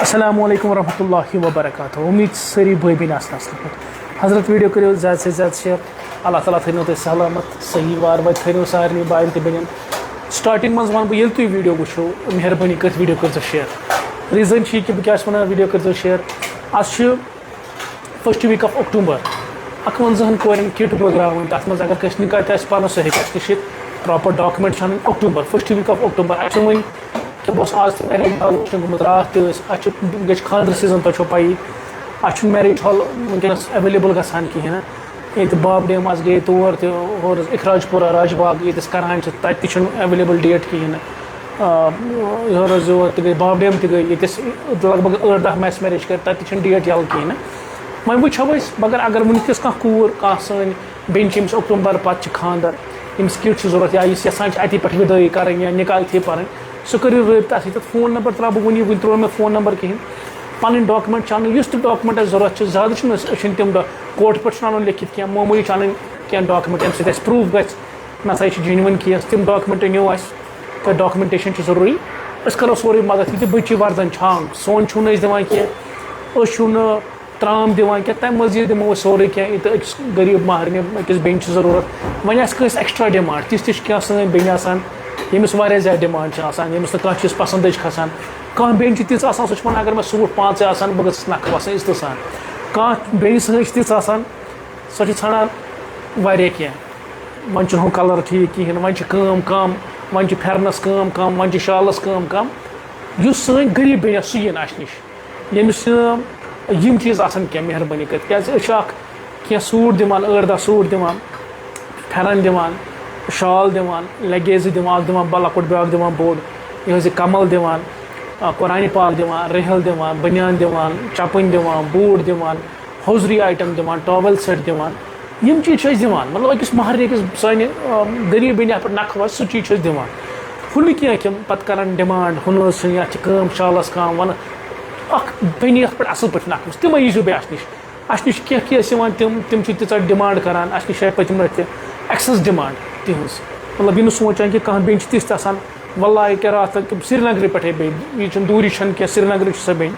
अस्सलामुअलैकुम वरहमतुल्लाहि वबरकातुहू। उम्मीद सारी भाई बहन आसन असल पे हजरत वीडियो करो ज़्यादा से ज़्यादा शेयर। अल्लाह ताला थो तुम सलामत सही वार वार थो सारे बायन तो बहन। स्टार्टिंग मज वन बह तुम वीडियो वो मेहरबानी कर वीडियो कर शेयर। रीजन कि क्या वन वीडियो कर शेयर। आज फर्स्ट वीक ऑफ अक्टूबर 51 कोरन किट बग्रावन तथ मज अगर कस निकाह तह पान सह हे proper document October first week of October वो बस आज गुत रात ग खानदर सीजन तुम पी अच्छ मैरिज हॉल वनस अवेलेबल गसान कहें ये बाब डैम आज गए तौर तौर इखराजपुरा राजबाग ये करान तत अवेलेबल डेट कहें योर गई बाब डैम गई ये लगभग 8-10 मैस मैरिज कर तत डेट यल कहें वो वो मगर अगर वनकस कूर सन बेन अक्टूबर पे खानदर यम्स किट जरूरत या यसान अति पे विदाई कर या निकाह थी पर सह कर रबत फोन नंबर त्रा बह वन वो त्रो मे फोन नंबर कहें पन डॉक्यूमेंट अन डॉक्यूमेंट जरूरत ज्यादा तम कोर्ट पे अन लिखित क्या मामूली अन क्या डॉक्यूमेंट अमे प्रूफ गसा जेन्युइन केस तम डॉक्यूमेंट अनो तो डॉक्यूमेंटेशन जरूरी करो सोरे मदद ये बच्ची वर्दन छांग सोन छून दिवान कह त्राम दिवान क्या तम मजीद दिमो सोरे क्या गरीब महरने अकिस बेन जरूरत वन आस एक्स्ट्रा डिमांड तिस क्या सन बेन आसान यमिस वारिया ज्यादा डिमांड यमिस ना चीज़ पसंद खसान कह बेन ति सह अगर मैं सूट 5 आसान बह गस नख वसान इज्जत सान कह बेन सह ति सह ान वारिया कह वन हूँ कलर ठीक कहें वन कम वन फेरनस कम वन शालस कम युस सन गरीब बेन सह यी अस नश यमिस यम चीज़ क्या मेहरबानी कर क्या सूट दिवान 8-10 सूट दिवान फेरन दिवान शाल दिवान लगेज दिवान लकुट ब्याक दिवान बोड़ यह कमल दिवान कुरान पाक दिवान रहल दिवान बनियान दिवान चपन दिवान बूट दिवान हौजरी आइटम दिवान टॉवल सेट दिवान यम चीज़ दिवान मतलब अकिस महरने अकिस सानि गरीब बेन पे नख वस सह चीज़ दिवान हूँ क्या पत कर डिमांड हूँ कम शालस कम वन बेन ये पे असल पे नख वस तम यीजु बे अस नश क्या तम तीचा डिमांड करान अस नश पतम रत एक्सेस डिमांड तिहस मतलब यह सोचान कि कह बेन तिथ आसान वल्ला क्या रात श्रीनगर पे बेन ये दूरी क्या श्रीनगर सह बेन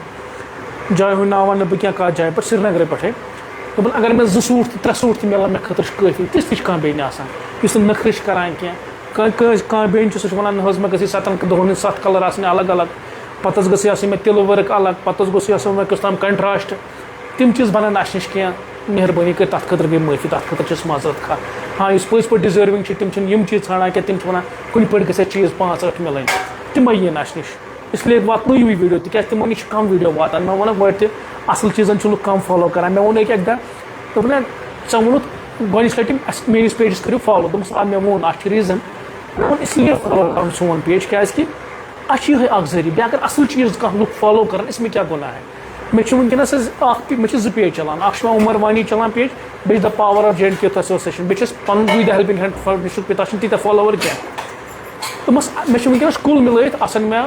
जाय हूँ ना वन बह क्या जाए पे श्रीनगर पे दोपन अगर मैं 2 सूट 3 सूट मिलान मे खतर काफ़ी तिथ कह बेन आसान नखर करान कह बेन सह वन मे गई 7 दोहन 7 कलर अलग अलग पत गई मे तिल वर्क अलग पत गोस मे कम कंट्रास्ट तम चीज़ बनान अस नश क्या मेहरबानी कर तथ खतर गई माफ़ी तथ खतर माजरत खा हाँ इस पज पे डिजर्विंग तम यम चीज़ ाना क्या तम वन कुन पे गई चीज़ 5-8 मिलान तम यन अस नश इसलिए वात वीडियो क्या तमो नश कम वीडियो वातान मे वन वे असल चीज़न कम फॉलो करान मे वो एक दह दोपन ऐ वोनुत गोच लटि मेस पेजस करो फॉलो दोपस आ मे वो रीजन इसलिए फॉलो कर सोन पेज क्या ये जरिए बे अगर असल चीज़ कह लुक फॉलो कर इसमें क्या गुना है मे वनकस मे 2 पेज चलान उमर वानी चलान page by the power of JNK youth association बे पन हेल्पिंग हैंड पिता तीत फॉलोवर क्या दोपस मे वनकस कुल मिलत मे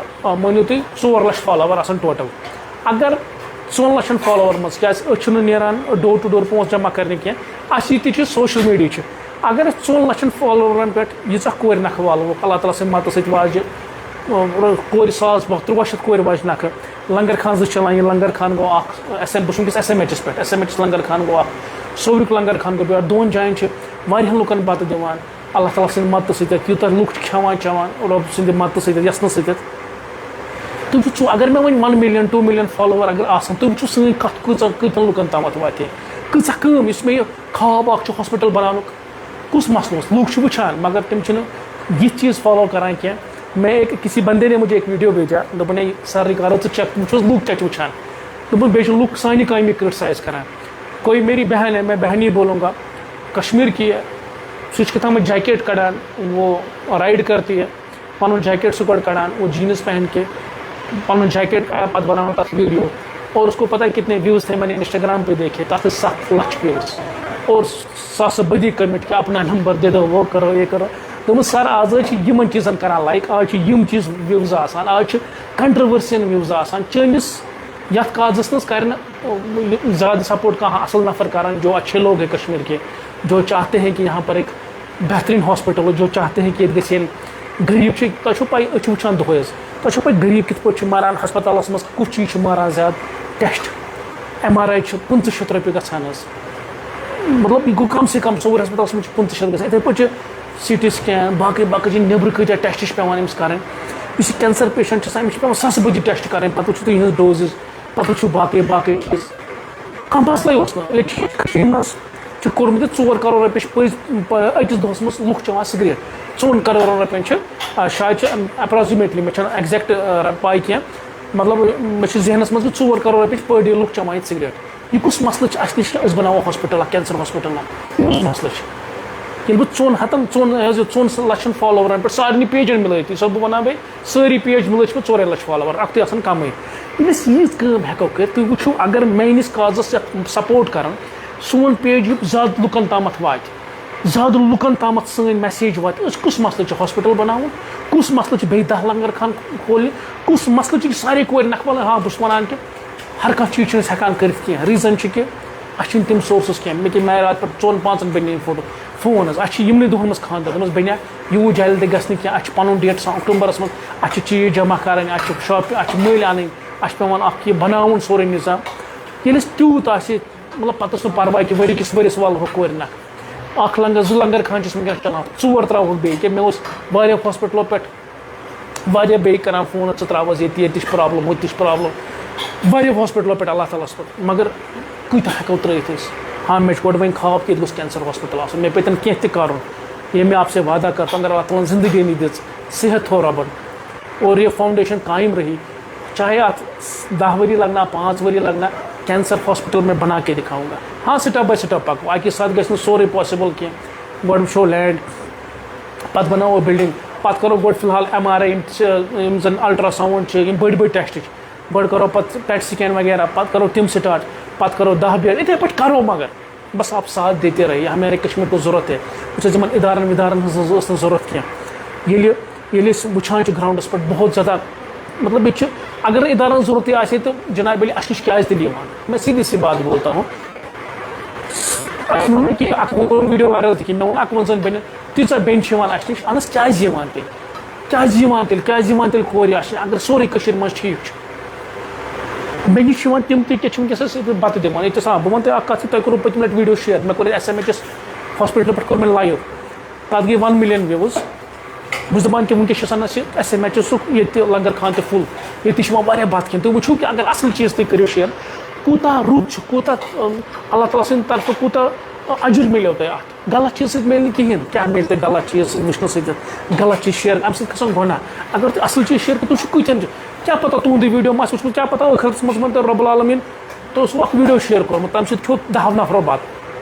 मानो तुम 4 लाख फॉलोवर टोटल अगर 4 लाख फॉलोवर मज क्या नीरान डोर टू डोर पोस्ट जमा करने क्या ये सोशल मीडिया अगर 4 लाख फॉलोवर पे यीचा कोर नख वालो अल्लाह ताला से मत वाज कोर 100-300 कोर वाज नख लंगर खान चलान ये लंगर खान गो बस SMH पे SMH लंगर खान गो सोवरिक लंगर खान गो बे 2 जायन वारियान लुकन बत दिवान अल्लाह ताला सद मत सत यूत लुक खेवान चवान रब सद मत सत यसन सत तुम अगर मे वन 1 मिलियन 2 मिलियन फॉलोवर अगर आसान तुम सन कत कतन लुकन तमत वाते कम मे ख्वाब हॉस्पिटल बनान कुछ मसलो लूक वुचान मगर तम ये चीज़ फॉलो करान क्या मैं किसी बंदे ने मुझे एक वीडियो भेजा दोपन सर करो चेक वो लूक क्या वुचान दोपन बे लूक सानि कामि क्रिटिसाइज करान कोई मेरी बहन है मैं बहन ही बोलूँगा कश्मीर की है सह कथा जैकेट कड़ान वो राइड करती है पन जैकेट सुकड़ कड़ान वो जीन्स पहन के पन जैकेट पत बनाना तथ वीडियो और उसको पता है कितने व्यूज़ थे मैंने इंस्टाग्राम पे देखे तथ 7 लाख व्यूज़ और सास बदी कमेंट कि अपना नंबर दे दो वो करो ये करो दोपन सर आज यमन चीज़न करान लाइक आज यम चीज़ व्यूज़ आज कंट्रोवर्सियल व्यूज़ चंदिस यथ काजस नज कर ज़्यादा सपोर्ट कहाँ असल नफर करान जो अच्छे लोग हैं कश्मीर के जो चाहते हैं कि यहाँ पर एक बेहतरीन हॉस्पिटल हो जो चाहते हैं कि ये गरीब तुम पाई वुचान दोहस तो पे गरीब कित पे मारान हस्पताल मज कुछ चीज मारान ज्यादा टेस्ट MRI 500 रुपये गसान मतलब यह गो कम से कम सोर हस्पताल में 500 गए इथे पे CT स्कैन बाकी बाकी नबर कत टेस्ट पेवान कर कैंसर पेशेंट पे सस बज टेस्ट कर पे वो डोजेज पे वो बाकी बाकी चीज कम मसला कोर्मुत 4 करोड़ रुपये अकिस दोहस मज लुक चवान सिगरेट 4 करोड़ रुपये शायद अप्रोक्सीमेटली मे एग्जैक्ट पाई क्या मतलब मे जहनस मज 4 करोड़ रुपये पर डे लुक चवान सिगरेट यह कुछ मसल नश बनाओ हॉस्पिटल कैंसर हॉस्पिटल मसल ये बह 4 हतन 4 लक्षन फॉलोवर पे सारे पेजन मिलती सब बह वन सारी पेज मिल 4 लक्ष फॉलोवर अख्त कम यस हेको कर तुम वो अगर मेनिस काजस सपोर्ट कर सोन पेज ज्यादा लुकन ताम वात ज्यादा लुकन ताम सन मैसेज वात कुछ मसल हॉस्पिटल बनावन कुछ मसल बे 10 लंगर खान खोल कुछ मसल सारे कोर नखबल हाँ बस वन कि हर कह चीज हेकान कर रीजन कि अच्छे तम सोर्सस कह मे मैं रात पे 4-5 बन फोटो फोन यमन दोहन मज खानदार बन यूत जल्दी गि क्या पुन डेट अक्टूबरस मज चीज जमा कर शॉप मल अन पेवान बनावन सोरे निज़ाम ये तूत मतलब पत पर्वा कि वरी किस वरिस वाल कोर नख लंगर 2 लंगर खान वनस चलान 4 त्रो बे मे हॉस्पिटलों पे बे कर फोन त्रोस ये प्रॉब्लम वो प्रॉब्लम हॉस्पिटलों पे अल्लाह ताला पे मगर कूत हेको त्रित हाँ मे वो ख्वाब कि कैंसर हॉस्पिटल मे पे कह कर ये मैं आपसे वादा करता हूँ अगर अल्लाह ताला जिंदगी नहीं दी सेहत हो रबन और ये फाउंडेशन कायम रही चाहे आप 10 वरी लगना 5 वरी लगना कैंसर हॉस्पिटल में बना के दिखाऊंगा हाँ स्टेप बाय स्टेप पको अक साथ गो सोरे पॉसिबल कह गो शो लैंड पे बनाओ बिल्डिंग पे करो गो फिलहाल MRI जन अल्ट्रासाउंड बड़ बड़ टेस्ट गो करो पे पेट स्कैन वगैरह पे करो तम स्टार्ट पे करो 10 बेड इथे पे करो मगर बस आप साथ देते रहिए हमारे कश्मीर को ज़रूरत है वो इदारन विदारन ज़रूरत कह वुचान ग्राउंडस पे बहुत ज़्यादा मतलब ये अगर इदारन ज़रूरत आए तो जनाब अली अश क्या दिल मैं सीधी सी बात बोलता हूँ वीडियो वायरल थी मे वो जन बन तीच बेन अश नश अनस क्या कोर अगर सोरे मज ठीक मे नश तम तस बत दिवान ये बह वन कत तुम करो पतम लट वीडियो शेयर मे कोर SMHS हॉस्पिटल पे कोर लाइव तथ गई 1 मिलियन व्यूज बस दपान कि वनस SMHS ये लंगर खान त फुल ये बत कह तुम वो कि अगर असल चीज़ तुम करो शेयर कूता रुत कूता अल्लाह ताला सद तरफ कूता अजुर मिलो तुम गलत चीज़ मिल कहें क्या मिल तुम गलत चीज़ वुचन गलत चीज़ शेयर अम सान गुना अगर तुम असल चीज़ शेयर कर तुम कतन क्या पता तुंद वीडियो मा वो क्या पता खर्च मज रब्बुल आलमीन तो वीडियो शेयर कोर्मुत तम सो 10 नफरों बात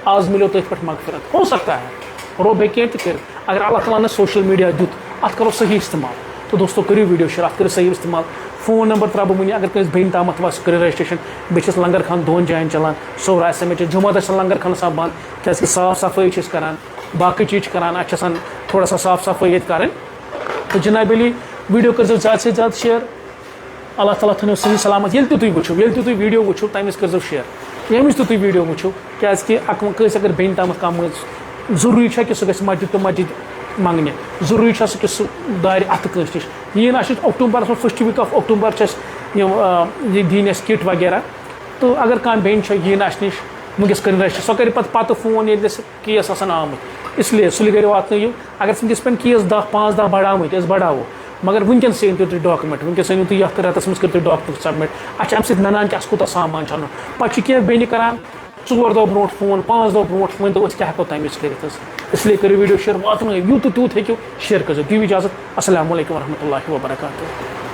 आज मिलो तुम पे मगफिरत हो सकता है रो बे कह कर अगर अल्लाह ताला ने सोशल मीडिया दुत अत करो सही इस्तेमाल तो दोस्तों करो वीडियो शेयर अत करो सही इस्तेमाल फोन नंबर त्रा बह अगर कस बेन ताम वस कर रजिस्ट्रेशन बेस लंगर खान 2 जायन चलान सोरा SMHS जुम्मत लंगर खान बंद क्या साफ सफाई करान बाकी चीज करान असान थोड़ा सा साफ सफाई कर तो जनाब अली वीडियो कर ज़्यादा से ज़्यादा शेयर अल्लाह ताला थो सही सलामत ये तुम वो तुम वीडियो वो तम कर शेयर ये तुम वीडियो वो क्या अगर बेन ताम कम जरूरी कि सह गि मस्जिद तो मस्जिद मंगने जरूरी कि सह दार अत कस नश ये October first week of October ये दिन किट वगैरह तो अगर कह बेन यीन अस नश वस कर रजिस्टर सह कर पे फोन ये केस आमुत इसलिए सुल करो वात अगर वस पे केस 10-5-10 बढ़ामुत बढ़ावो मगर वनकस तुम डॉक्यूमेंट वनकस तुम ये रतस मज कर डॉक्यूमेंट सबमिट अच्छे ननान कि कूत सामान छन पे क्या बेन करान 4 दो ब्रो फोन 5 दो ब्रो वन तो क्या हेको तम कर इसलिए करो वीडियो शेयर वात यूत तूत हेको शेयर कर दी इजाजत अस्सलाम वालेकुम वरहमतुल्लाहि वबरकातुहू।